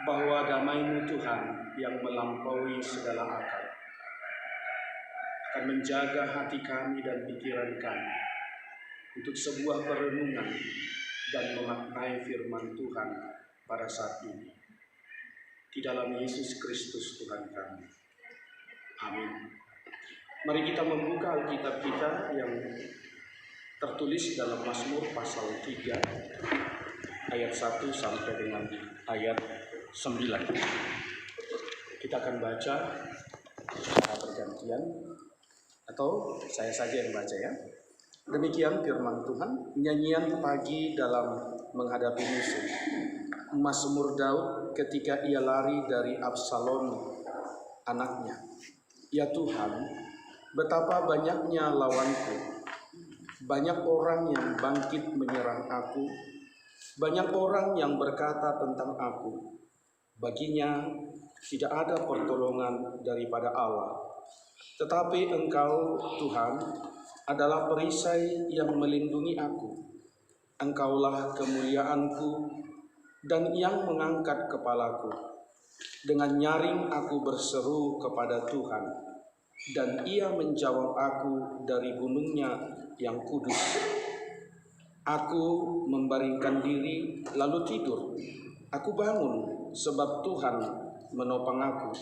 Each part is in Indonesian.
Bahwa damai-Mu Tuhan yang melampaui segala akal akan menjaga hati kami dan pikiran kami untuk sebuah perenungan dan memaknai firman Tuhan pada saat ini. Di dalam Yesus Kristus Tuhan kami. Amin. Mari kita membuka Alkitab kita yang tertulis dalam Mazmur pasal 3 ayat 1 sampai dengan ayat 9. Kita akan baca secara bergantian atau saya saja yang baca ya. Demikian firman Tuhan, nyanyian pagi dalam menghadapi musuh. Mazmur Daud ketika ia lari dari Absalom anaknya. Ya Tuhan, betapa banyaknya lawanku. Banyak orang yang bangkit menyerang aku. Banyak orang yang berkata tentang aku, baginya tidak ada pertolongan daripada Allah. Tetapi Engkau, Tuhan, adalah perisai yang melindungi aku. Engkaulah kemuliaanku dan yang mengangkat kepalaku. Dengan nyaring aku berseru kepada Tuhan, dan Ia menjawab aku dari gunungnya yang kudus. Aku membaringkan diri lalu tidur. Aku bangun sebab Tuhan menopang aku.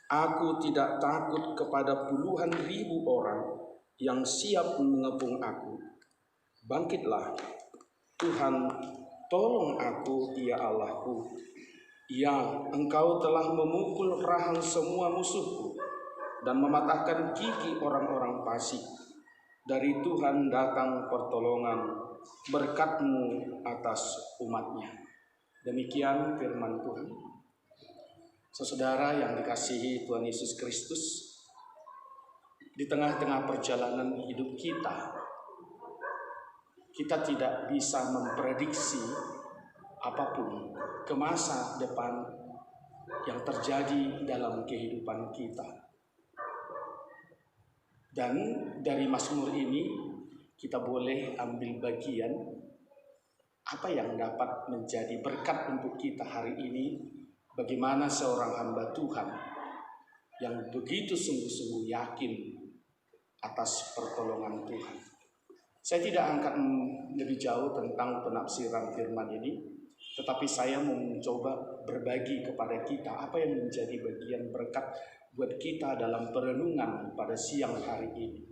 Aku tidak takut kepada puluhan ribu orang yang siap mengepung aku. Bangkitlah, Tuhan, tolong aku, ya Allahku. Ya, Engkau telah memukul rahang semua musuhku dan mematahkan gigi orang-orang fasik. Dari Tuhan datang pertolongan, berkat-Mu atas umat-Nya. Demikian firman Tuhan. Saudara yang dikasihi Tuhan Yesus Kristus, di tengah-tengah perjalanan hidup kita tidak bisa memprediksi apapun ke masa depan yang terjadi dalam kehidupan kita. Dan dari Mazmur ini kita boleh ambil bagian apa yang dapat menjadi berkat untuk kita hari ini. Bagaimana seorang hamba Tuhan yang begitu sungguh-sungguh yakin atas pertolongan Tuhan. Saya tidak angkat lebih jauh tentang penafsiran firman ini, tetapi saya mau mencoba berbagi kepada kita apa yang menjadi bagian berkat buat kita dalam perenungan pada siang hari ini.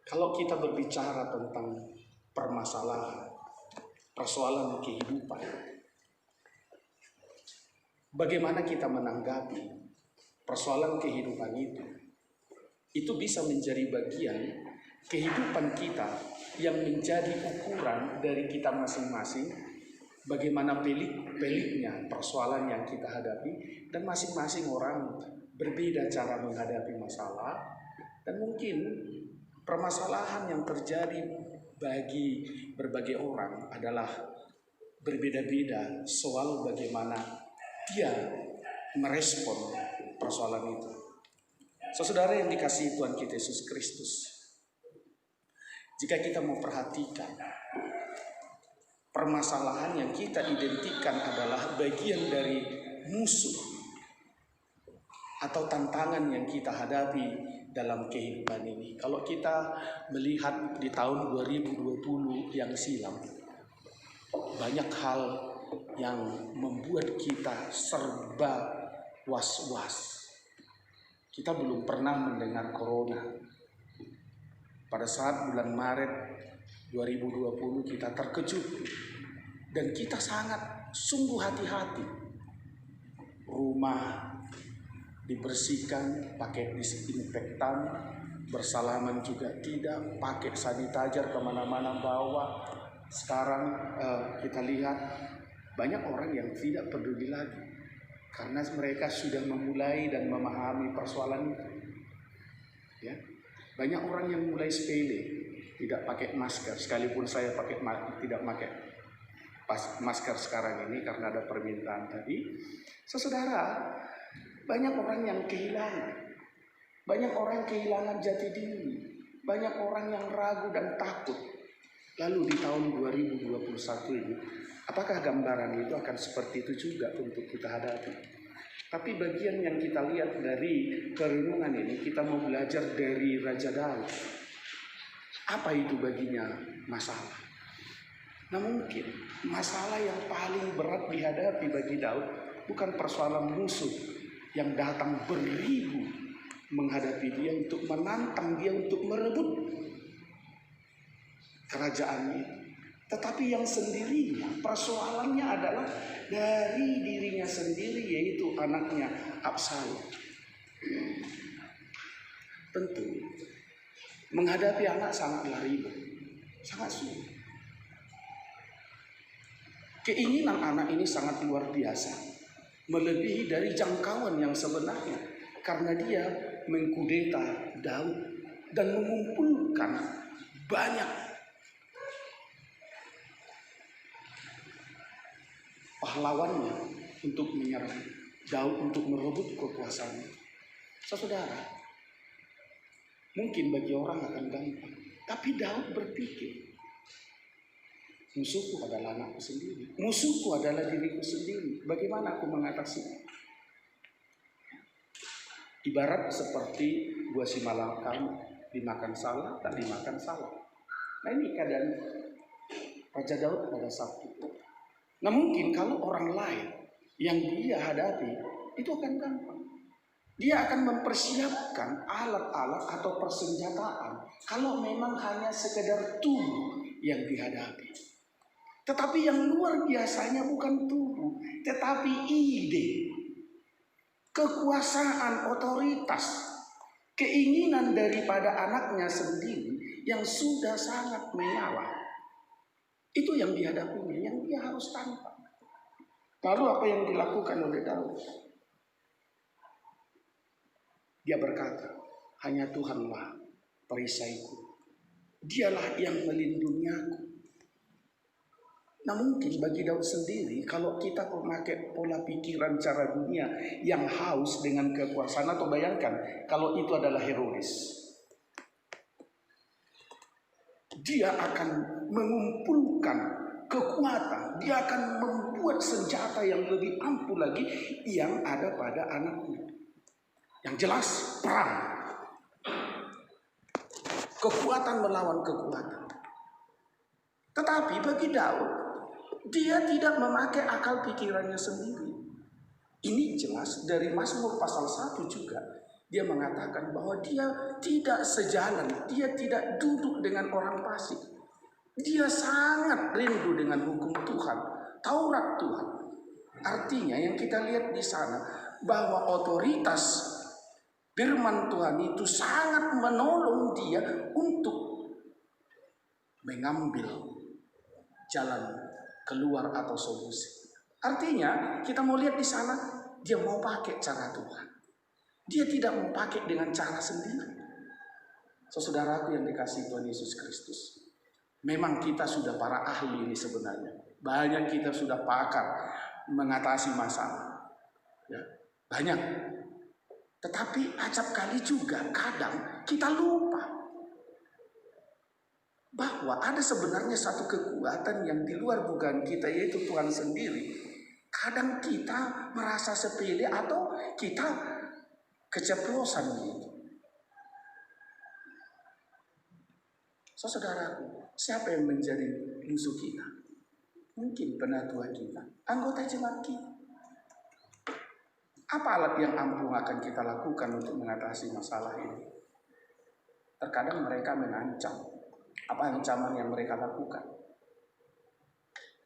Kalau kita berbicara tentang persoalan kehidupan, bagaimana kita menanggapi persoalan kehidupan itu bisa menjadi bagian kehidupan kita yang menjadi ukuran dari kita masing-masing, bagaimana peliknya persoalan yang kita hadapi, dan masing-masing orang berbeda cara menghadapi masalah, dan mungkin permasalahan yang terjadi bagi berbagai orang adalah berbeda-beda soal bagaimana dia merespon persoalan itu. Saudara yang dikasihi Tuhan kita Yesus Kristus, jika kita mau perhatikan permasalahan yang kita identikan adalah bagian dari musuh atau tantangan yang kita hadapi dalam kehidupan ini. Kalau kita melihat di tahun 2020 yang silam, banyak hal yang membuat kita serba was-was. Kita belum pernah mendengar corona. Pada saat bulan Maret 2020 kita terkejut dan kita sangat sungguh hati-hati. Rumah dibersihkan pakai disinfektan, bersalaman juga tidak, pakai sanitizer kemana-mana bawa. Sekarang kita lihat Banyak orang yang tidak peduli lagi karena mereka sudah memulai dan memahami persoalan itu. Ya, banyak orang yang mulai sepele, tidak pakai masker. Sekalipun saya tidak pakai masker sekarang ini karena ada permintaan tadi. Saudara, banyak orang yang kehilangan. Banyak orang kehilangan jati diri. Banyak orang yang ragu dan takut. Lalu di tahun 2021 ini, apakah gambaran itu akan seperti itu juga untuk kita hadapi? Tapi bagian yang kita lihat dari perenungan ini, kita mau belajar dari Raja Daud. Apa itu baginya masalah? Nah, mungkin masalah yang paling berat dihadapi bagi Daud bukan persoalan musuh yang datang beribu menghadapi dia untuk menantang dia untuk merebut kerajaannya. Tetapi yang sendirinya, persoalannya adalah dari dirinya sendiri, yaitu anaknya Absalom. Tentu menghadapi anak sangatlah ribet, sangat sulit. Keinginan anak ini sangat luar biasa, melebihi dari jangkauan yang sebenarnya, karena dia mengkudeta Daud dan mengumpulkan banyak pahlawannya untuk menyerang Daud untuk merebut kekuasaan. Saudara, mungkin bagi orang akan gampang, tapi Daud berpikir, musuhku adalah anakku sendiri, musuhku adalah diriku sendiri. Bagaimana aku mengatasinya? Ibarat seperti buah simalakam, dimakan salah, tak dimakan salah. Nah, ini keadaan Raja Daud pada saat itu. Nah, mungkin kalau orang lain yang dia hadapi, itu akan gampang. Dia akan mempersiapkan alat-alat atau persenjataan kalau memang hanya sekedar tubuh yang dihadapi. Tetapi yang luar biasanya bukan tubuh, tetapi ide, kekuasaan, otoritas, keinginan daripada anaknya sendiri yang sudah sangat menyala. Itu yang dihadapinya, yang dia harus tantang. Lalu apa yang dilakukan oleh Daud? Dia berkata, hanya Tuhanlah perisaiku. Dialah yang melindungi aku. Nah, mungkin bagi Daud sendiri, kalau kita memakai pola pikiran cara dunia yang haus dengan kekuasaan, atau bayangkan kalau itu adalah Herodes, dia akan mengumpulkan kekuatan, dia akan membuat senjata yang lebih ampuh lagi yang ada pada anaknya. Yang jelas perang, kekuatan melawan kekuatan. Tetapi bagi Daud, dia tidak memakai akal pikirannya sendiri. Ini jelas dari Mazmur pasal 1 juga. Dia mengatakan bahwa dia tidak sejalan, dia tidak duduk dengan orang fasik. Dia sangat rindu dengan hukum Tuhan, Taurat Tuhan. Artinya yang kita lihat di sana bahwa otoritas firman Tuhan itu sangat menolong dia untuk mengambil jalan keluar atau solusi. Artinya kita mau lihat di sana, dia mau pakai cara Tuhan. Dia tidak mau pakai dengan cara sendiri. Saudaraku yang dikasihi Tuhan Yesus Kristus, memang kita sudah para ahli ini sebenarnya. Banyak kita sudah pakar mengatasi masalah. Ya, banyak. Tetapi acap kali juga kadang kita lupa bahwa ada sebenarnya satu kekuatan yang di luar dugaan kita, yaitu Tuhan sendiri. Kadang kita merasa sepele atau kita keceplosan gitu. Saudaraku, siapa yang menjadi musuh kita? Mungkin penatua kita, anggota jemaat kita. Apa alat yang ampuh akan kita lakukan untuk mengatasi masalah ini? Terkadang mereka mengancam. Apa ancaman yang mereka lakukan?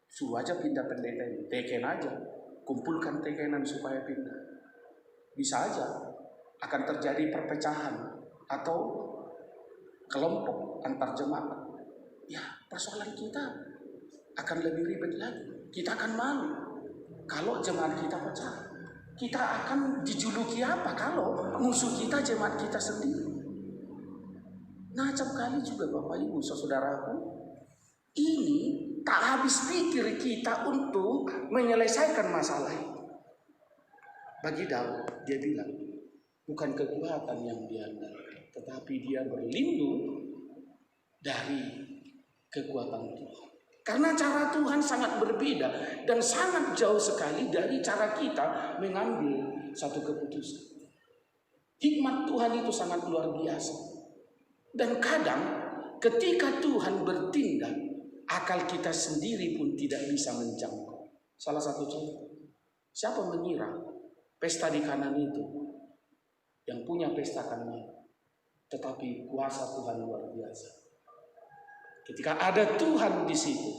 Suruh aja pindah pendeta ini, teken aja, kumpulkan tekenan supaya pindah. Bisa aja akan terjadi perpecahan atau kelompok antar jemaat. Ya, persoalan kita akan lebih ribet lagi. Kita akan malu kalau jemaat kita pecah. Kita akan dijuluki apa kalau musuh kita jemaat kita sendiri. Nah, acap kali juga Bapak Ibu saudaraku, ini tak habis pikir kita untuk menyelesaikan masalah itu. Bagi Daud, dia bilang, bukan kekuatan yang dia andalkan, tetapi dia berlindung dari kekuatan Tuhan. Karena cara Tuhan sangat berbeda dan sangat jauh sekali dari cara kita mengambil satu keputusan. Hikmat Tuhan itu sangat luar biasa. Dan kadang ketika Tuhan bertindak, akal kita sendiri pun tidak bisa menjangkau. Salah satu contoh, siapa mengira pesta di Kanan itu yang punya pesta kan malu, tetapi kuasa Tuhan luar biasa. Ketika ada Tuhan di situ,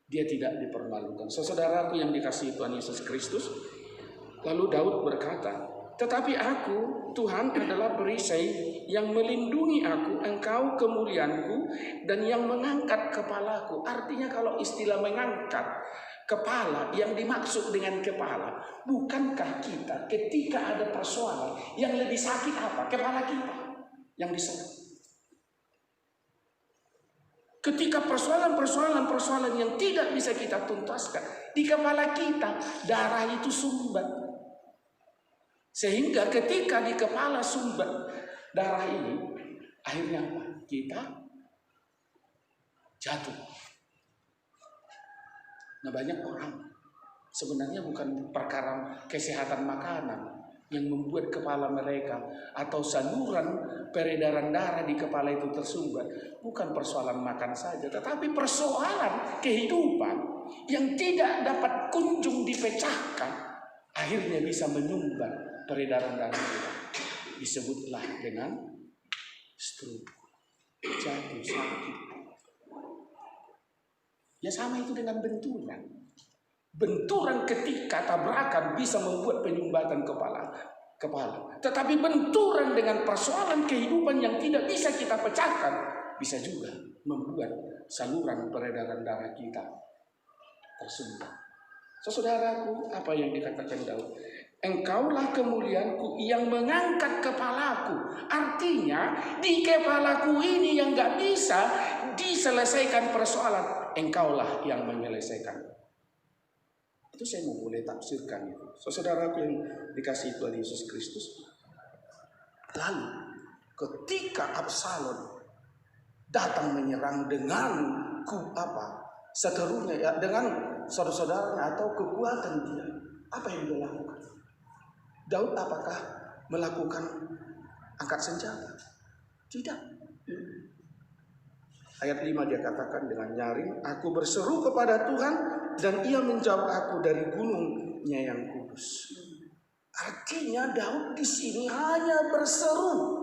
dia tidak dipermalukan. Saudaraku yang dikasihi Tuhan Yesus Kristus, lalu Daud berkata, tetapi aku, Tuhan adalah perisai yang melindungi aku, Engkau kemuliaanku dan yang mengangkat kepalaku. Artinya kalau istilah mengangkat kepala, yang dimaksud dengan kepala, bukankah kita ketika ada persoalan yang lebih sakit apa? Kepala kita yang diserang. Ketika persoalan yang tidak bisa kita tuntaskan di kepala kita, darah itu sumbat. Sehingga ketika di kepala sumbat darah ini, akhirnya apa? Kita jatuh. Nah, banyak orang sebenarnya bukan perkara kesehatan makanan yang membuat kepala mereka atau saluran peredaran darah di kepala itu tersumbat. Bukan persoalan makan saja, tetapi persoalan kehidupan yang tidak dapat kunjung dipecahkan, akhirnya bisa menyumbat peredaran darah kita. Disebutlah dengan stroke, jatuh sakit. Ya sama itu dengan benturan. Benturan ketika tabrakan bisa membuat penyumbatan kepala. Tetapi benturan dengan persoalan kehidupan yang tidak bisa kita pecahkan bisa juga membuat saluran peredaran darah kita tersumbat. Saudaraku, apa yang dikatakan Daud? Engkaulah kemuliaanku yang mengangkat kepalaku. Artinya di kepalaku ini yang gak bisa diselesaikan persoalan, Engkaulah yang menyelesaikan. Itu saya mau boleh tafsirkan itu. Saudaraku yang dikasihi Tuhan Yesus Kristus. Lalu ketika Absalom datang menyerang dengan seterunya ya, dengan saudara-saudaranya atau kekuatan dia, apa yang dia lakukan? Daud apakah melakukan angkat senjata? Tidak. Ayat 5 dia katakan dengan nyaring, aku berseru kepada Tuhan dan ia menjawab aku dari gunungnya yang kudus. Artinya Daud di sini hanya berseru.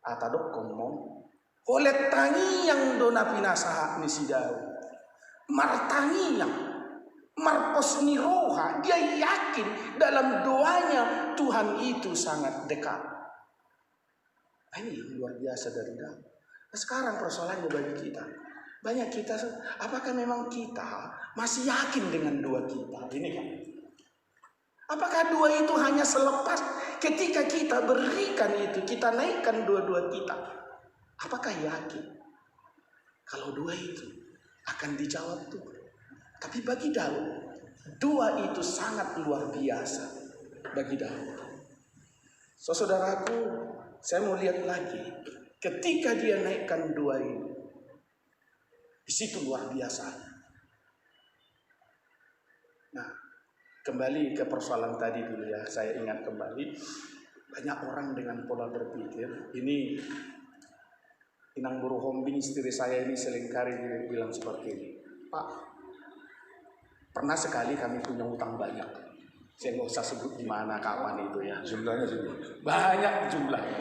Atadok ngomong, oleh tangi yang dona pinasaha ni si Daud. Martangi yang marpos ni roha, dia yakin dalam doanya Tuhan itu sangat dekat. Ini yang luar biasa dari Daud. Nah, sekarang persoalannya bagi kita, banyak kita, apakah memang kita masih yakin dengan doa kita? Ini kan, apakah doa itu hanya selepas ketika kita berikan itu, kita naikkan doa-doa kita? Apakah yakin kalau doa itu akan dijawab Tuhan? Tapi bagi Daud, doa itu sangat luar biasa bagi Daud. Saudaraku, saya mau lihat lagi. Ketika dia naikkan doa ini, di situ luar biasa. Nah, kembali ke persoalan tadi dulu ya, saya ingat kembali. Banyak orang dengan pola berpikir, ini Inang Buru Hombing istri saya ini seringkali bilang seperti ini. Pak, pernah sekali kami punya utang banyak. Saya nggak usah sebut di mana, kapan itu ya. Jumlahnya juga banyak jumlahnya.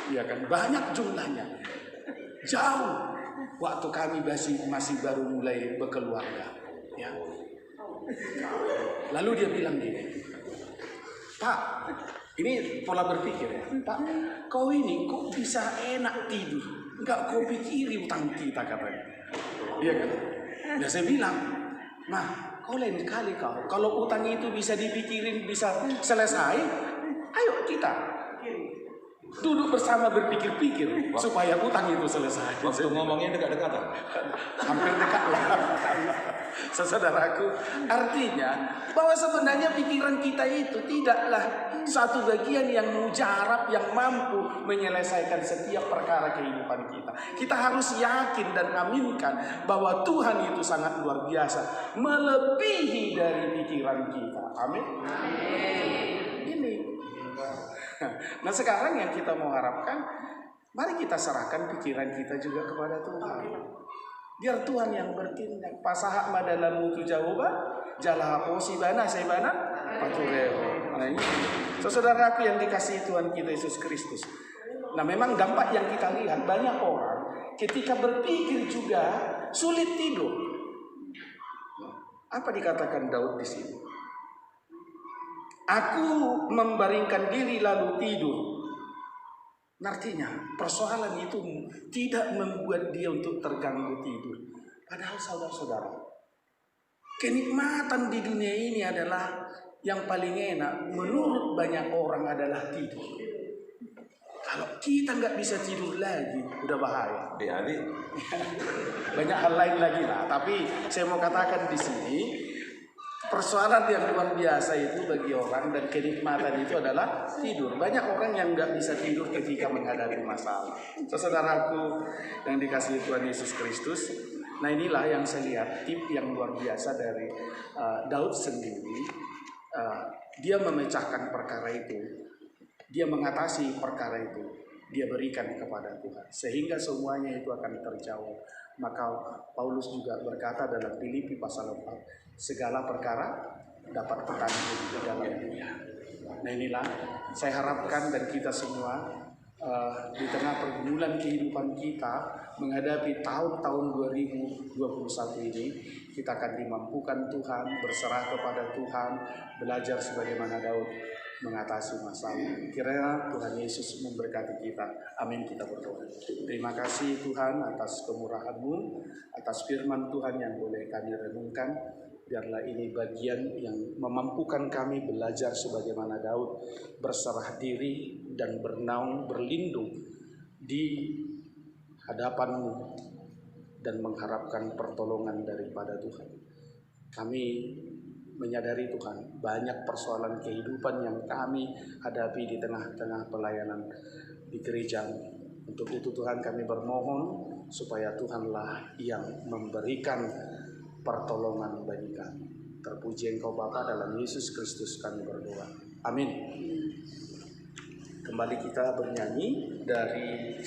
Iya kan, banyak jumlahnya. Jauh waktu kami masih baru mulai berkeluarga. Ya. Lalu dia bilang gini, Pak, ini pola berpikir ya. Pak, kau ini kok bisa enak tidur? Enggak kau pikiri utang kita katanya. Iya kan? Ya saya bilang, Nah, kau lain kali kau. Kalau utang itu bisa dipikirin, bisa selesai, ayo kita duduk bersama berpikir-pikir supaya utang itu selesai. Waktu ngomongnya dekat-dekatan. Hampir dekat lah. Saudaraku, artinya bahwa sebenarnya pikiran kita itu tidaklah satu bagian yang mujarab, yang mampu menyelesaikan setiap perkara kehidupan kita. Kita harus yakin dan aminkan bahwa Tuhan itu sangat luar biasa, melebihi dari pikiran kita. Amin. Ini. Nah, sekarang yang kita mau harapkan, mari kita serahkan pikiran kita juga kepada Tuhan. Biar Tuhan yang bertindak. Pasaha madalam mutu jawaban, jalaha posi bana sebana patureo. Nah ini, saudaraku yang dikasihi Tuhan kita Yesus Kristus. Nah memang dampak yang kita lihat, banyak orang ketika berpikir juga sulit tidur. Apa dikatakan Daud di sini? Aku membaringkan diri lalu tidur. Artinya persoalan itu tidak membuat dia untuk terganggu tidur. Padahal saudara-saudara, kenikmatan di dunia ini adalah yang paling enak menurut banyak orang adalah tidur. Kalau kita nggak bisa tidur lagi, udah bahaya. Adik-adik. Banyak hal lain lagi lah. Tapi saya mau katakan di sini, persoalan yang luar biasa itu bagi orang dan kenikmatan itu adalah tidur. Banyak orang yang nggak bisa tidur ketika menghadapi masalah. Saudaraku yang dikasihi Tuhan Yesus Kristus, nah inilah yang saya lihat tip yang luar biasa dari Daud sendiri. Dia memecahkan perkara itu, dia mengatasi perkara itu, dia berikan kepada Tuhan sehingga semuanya itu akan terjawab. Maka Paulus juga berkata dalam Filipi pasal 4, segala perkara dapat tertanggung di dalam Dia. Nah inilah saya harapkan dan kita semua di tengah pergumulan kehidupan kita menghadapi tahun-tahun 2021 ini, kita akan dimampukan Tuhan, berserah kepada Tuhan, belajar sebagaimana Daud mengatasi masalah. Kiranya Tuhan Yesus memberkati kita. Amin, kita berdoa. Terima kasih Tuhan atas kemurahan-Mu, atas firman Tuhan yang boleh kami renungkan. Biarlah ini bagian yang memampukan kami belajar sebagaimana Daud, berserah diri dan bernaung, berlindung di hadapan-Mu dan mengharapkan pertolongan daripada Tuhan. Kami menyadari Tuhan, banyak persoalan kehidupan yang kami hadapi di tengah-tengah pelayanan di gereja. Untuk itu Tuhan kami bermohon supaya Tuhanlah yang memberikan pertolongan bagi kami. Terpuji Engkau Bapa, dalam Yesus Kristus kami berdoa. Amin. Kembali kita bernyanyi dari